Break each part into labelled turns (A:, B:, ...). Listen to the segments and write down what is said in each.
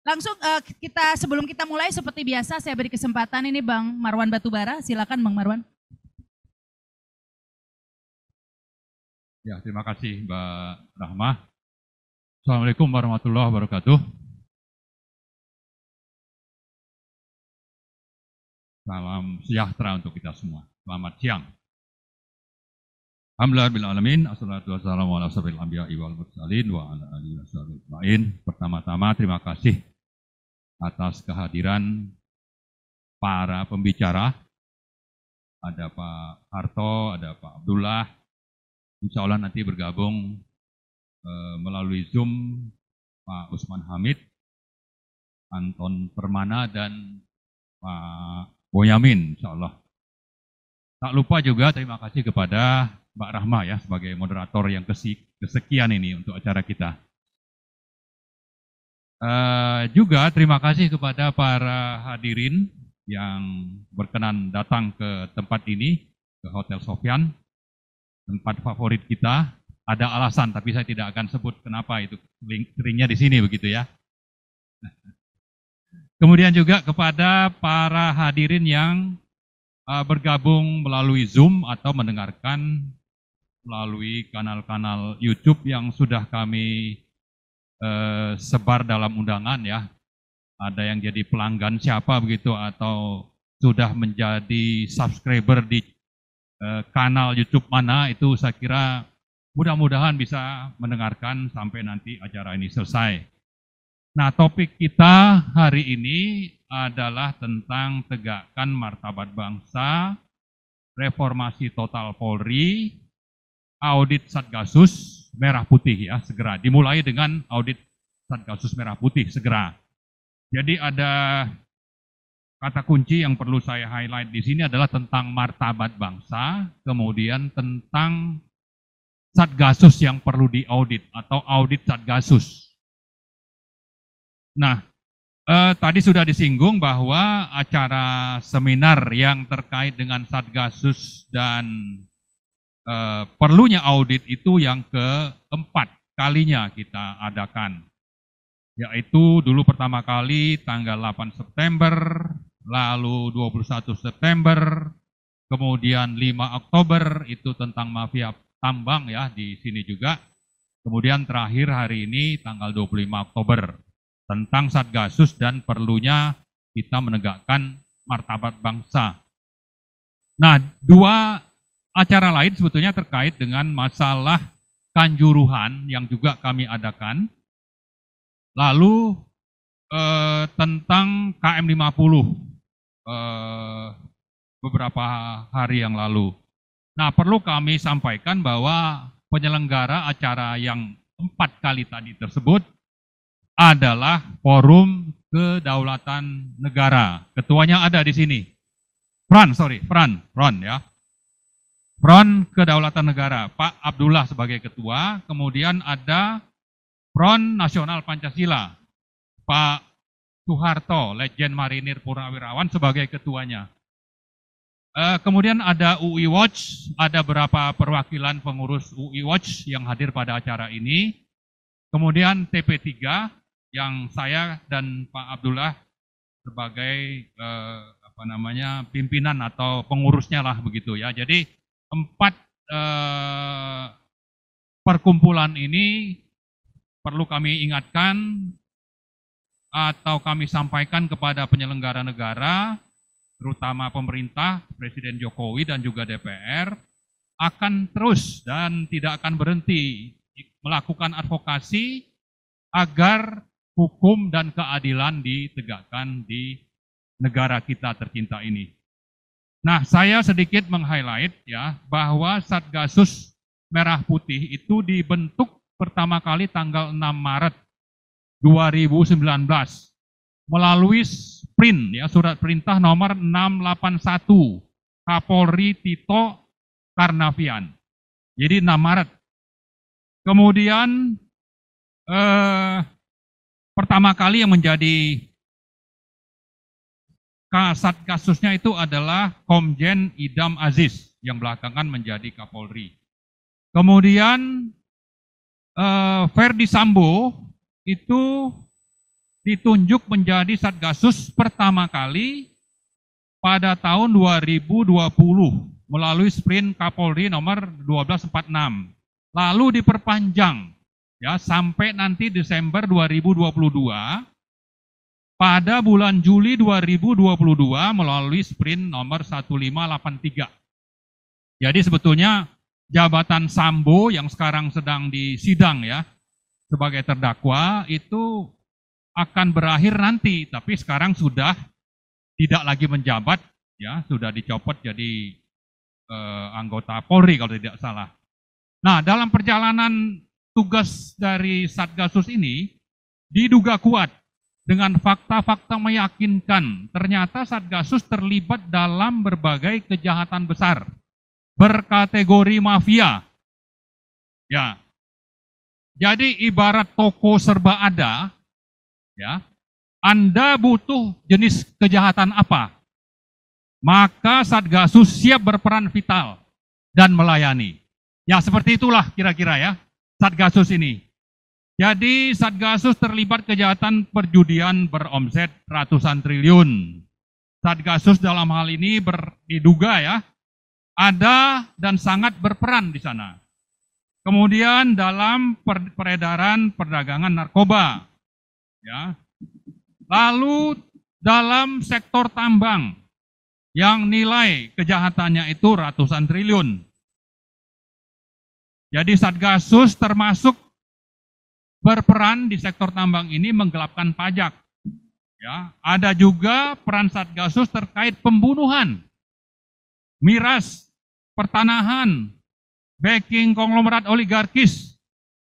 A: Langsung kita sebelum kita mulai seperti biasa saya beri kesempatan ini Bang Marwan Batubara, silakan Bang Marwan.
B: Ya, terima kasih Mbak Rahmah. Assalamualaikum warahmatullahi wabarakatuh. Salam sejahtera untuk kita semua. Selamat siang. Alhamdulillahirrahmanirrahim. Assalatu wassalamu ala asyrofil anbiya'i wal mursalin wa ala alihi wasallam. Pertama-tama terima kasih atas kehadiran para pembicara. Ada Pak Harto, ada Pak Abdullah. Insya Allah nanti bergabung melalui Zoom Pak Usman Hamid, Anton Permana, dan Pak Boyamin, insya Allah. Tak lupa juga terima kasih kepada Mbak Rahma ya sebagai moderator yang kesekian ini untuk acara kita. Juga terima kasih kepada para hadirin yang berkenan datang ke tempat ini, ke Hotel Sofyan, tempat favorit kita. Ada alasan, tapi saya tidak akan sebut kenapa itu seringnya di sini begitu ya. Kemudian juga kepada para hadirin yang bergabung melalui Zoom atau mendengarkan melalui kanal-kanal YouTube yang sudah kami sebar dalam undangan ya. Ada yang jadi pelanggan siapa begitu atau sudah menjadi subscriber di kanal YouTube mana, itu saya kira mudah-mudahan bisa mendengarkan sampai nanti acara ini selesai. Nah, topik kita hari ini adalah tentang tegakkan martabat bangsa, reformasi total Polri, audit Satgasus Merah Putih ya, segera. Dimulai dengan audit Satgasus Merah Putih segera. Jadi ada kata kunci yang perlu saya highlight di sini adalah tentang martabat bangsa, kemudian tentang Satgasus yang perlu diaudit atau audit Satgasus. Nah, tadi sudah disinggung bahwa acara seminar yang terkait dengan Satgasus dan perlunya audit itu yang keempat kalinya kita adakan. Yaitu dulu pertama kali tanggal 8 September, lalu 21 September, kemudian 5 Oktober itu tentang mafia tambang ya di sini juga. Kemudian terakhir hari ini tanggal 25 Oktober tentang Satgasus dan perlunya kita menegakkan martabat bangsa. Nah, dua acara lain sebetulnya terkait dengan masalah Kanjuruhan yang juga kami adakan. Lalu tentang KM50 beberapa hari yang lalu. Nah, perlu kami sampaikan bahwa penyelenggara acara yang 4 kali tadi tersebut adalah Forum Kedaulatan Negara. Ketuanya ada di sini. Front ya. Front Kedaulatan Negara, Pak Abdullah sebagai ketua, kemudian ada Front Nasional Pancasila, Pak Soeharto, Legend Marinir Purnawirawan sebagai ketuanya. Kemudian ada UI Watch, ada beberapa perwakilan pengurus UI Watch yang hadir pada acara ini. Kemudian TP3 yang saya dan Pak Abdullah sebagai pimpinan atau pengurusnya lah begitu ya. Jadi 4 perkumpulan ini perlu kami ingatkan atau kami sampaikan kepada penyelenggara negara, terutama pemerintah, Presiden Jokowi dan juga DPR, akan terus dan tidak akan berhenti melakukan advokasi agar hukum dan keadilan ditegakkan di negara kita tercinta ini. Nah, saya sedikit meng-highlight ya bahwa Satgasus Merah Putih itu dibentuk pertama kali tanggal 6 Maret 2019 melalui SPRIN ya, surat perintah nomor 681 Kapolri Tito Karnavian. Jadi 6 Maret. Kemudian pertama kali yang menjadi Satgasusnya itu adalah Komjen Idam Aziz yang belakangan menjadi Kapolri. Kemudian Verdi Sambo itu ditunjuk menjadi Satgasus pertama kali pada tahun 2020 melalui Sprint Kapolri nomor 1246. Lalu diperpanjang ya sampai nanti Desember 2022. Pada bulan Juli 2022 melalui Sprint nomor 1583. Jadi sebetulnya jabatan Sambo yang sekarang sedang disidang ya sebagai terdakwa itu akan berakhir nanti, tapi sekarang sudah tidak lagi menjabat ya, sudah dicopot jadi anggota Polri kalau tidak salah. Nah, dalam perjalanan tugas dari Satgasus ini diduga kuat dengan fakta-fakta meyakinkan ternyata Satgasus terlibat dalam berbagai kejahatan besar berkategori mafia. Ya. Jadi ibarat toko serba ada, ya. Anda butuh jenis kejahatan apa? Maka Satgasus siap berperan vital dan melayani. Ya, seperti itulah kira-kira ya Satgasus ini. Jadi Satgasus terlibat kejahatan perjudian beromset ratusan triliun. Satgasus dalam hal ini diduga ya ada dan sangat berperan di sana. Kemudian dalam peredaran perdagangan narkoba, ya. Lalu dalam sektor tambang yang nilai kejahatannya itu ratusan triliun. Jadi Satgasus termasuk berperan di sektor tambang ini menggelapkan pajak. Ya, ada juga peran Satgasus terkait pembunuhan, miras, pertanahan, backing konglomerat oligarkis,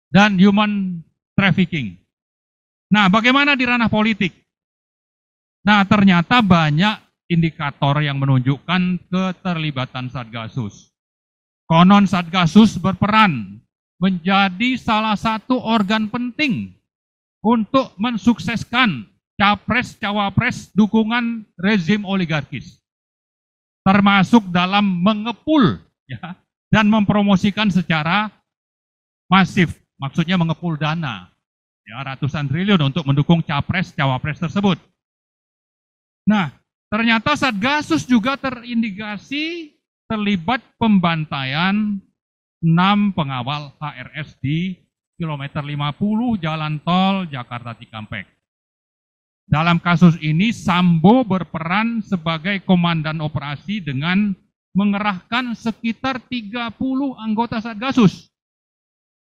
B: dan human trafficking. Nah, bagaimana di ranah politik? Nah, ternyata banyak indikator yang menunjukkan keterlibatan Satgasus. Konon Satgasus berperan menjadi salah satu organ penting untuk mensukseskan capres-cawapres dukungan rezim oligarkis, termasuk dalam mengepul ya, dan mempromosikan secara masif, maksudnya mengepul dana ya, ratusan triliun untuk mendukung capres-cawapres tersebut. Nah, ternyata Satgasus juga terindikasi terlibat pembantaian 6 pengawal HRS di kilometer 50 jalan tol Jakarta Cikampek. Dalam kasus ini Sambo berperan sebagai komandan operasi dengan mengerahkan sekitar 30 anggota Satgasus.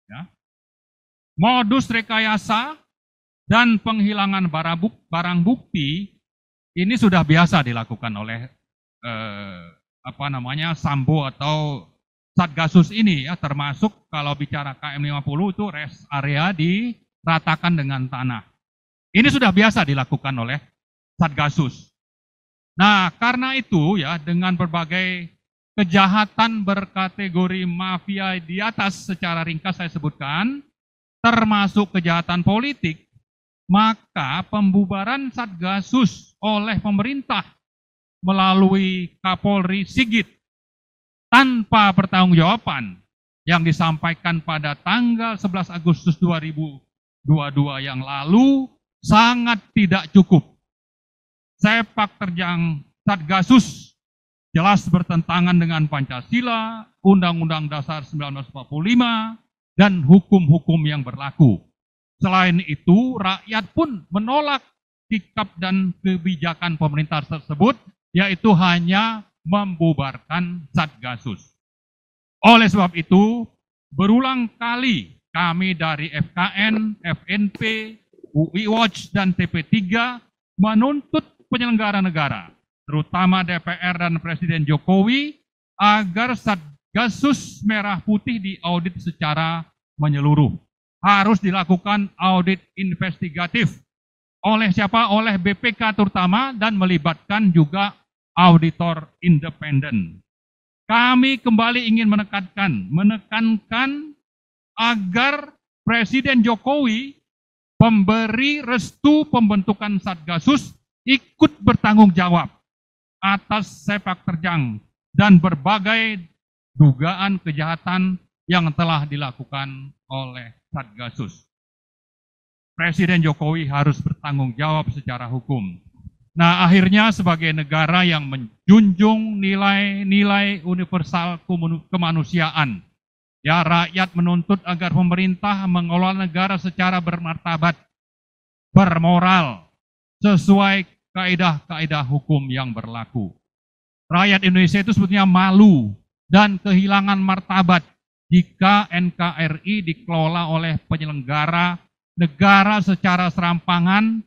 B: Ya. Modus rekayasa dan penghilangan barang bukti ini sudah biasa dilakukan oleh Sambo atau Satgasus ini ya, termasuk kalau bicara KM50 itu rest area diratakan dengan tanah. Ini sudah biasa dilakukan oleh Satgasus. Nah, karena itu ya dengan berbagai kejahatan berkategori mafia di atas secara ringkas saya sebutkan, termasuk kejahatan politik, maka pembubaran Satgasus oleh pemerintah melalui Kapolri Sigit tanpa pertanggungjawaban yang disampaikan pada tanggal 11 Agustus 2022 yang lalu sangat tidak cukup. Sepak terjang Satgasus jelas bertentangan dengan Pancasila, Undang-Undang Dasar 1945, dan hukum-hukum yang berlaku. Selain itu, rakyat pun menolak sikap dan kebijakan pemerintah tersebut, yaitu hanya membubarkan Satgasus. Oleh sebab itu, berulang kali kami dari FKN, FNP, UI Watch, dan TP3 menuntut penyelenggara negara, terutama DPR dan Presiden Jokowi, agar Satgasus Merah Putih diaudit secara menyeluruh. Harus dilakukan audit investigatif. Oleh siapa? Oleh BPK terutama, dan melibatkan juga auditor independen. Kami kembali ingin menekankan agar Presiden Jokowi pemberi restu pembentukan Satgasus ikut bertanggung jawab atas sepak terjang dan berbagai dugaan kejahatan yang telah dilakukan oleh Satgasus. Presiden Jokowi harus bertanggung jawab secara hukum. Nah, akhirnya sebagai negara yang menjunjung nilai-nilai universal kemanusiaan, ya, rakyat menuntut agar pemerintah mengelola negara secara bermartabat, bermoral, sesuai kaidah-kaidah hukum yang berlaku. Rakyat Indonesia itu sebetulnya malu dan kehilangan martabat jika NKRI dikelola oleh penyelenggara negara secara serampangan,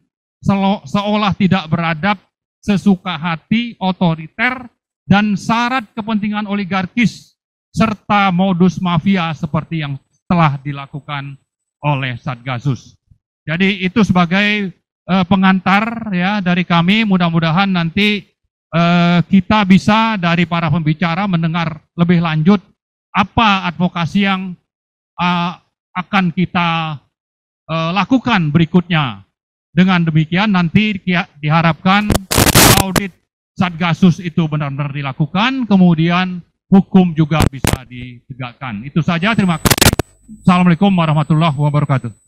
B: seolah tidak beradab, sesuka hati, otoriter, dan syarat kepentingan oligarkis, serta modus mafia seperti yang telah dilakukan oleh Satgasus. Jadi itu sebagai pengantar ya dari kami, mudah-mudahan nanti kita bisa dari para pembicara mendengar lebih lanjut apa advokasi yang akan kita lakukan berikutnya. Dengan demikian nanti diharapkan audit Satgasus itu benar-benar dilakukan, kemudian hukum juga bisa ditegakkan. Itu saja, terima kasih. Assalamualaikum warahmatullahi wabarakatuh.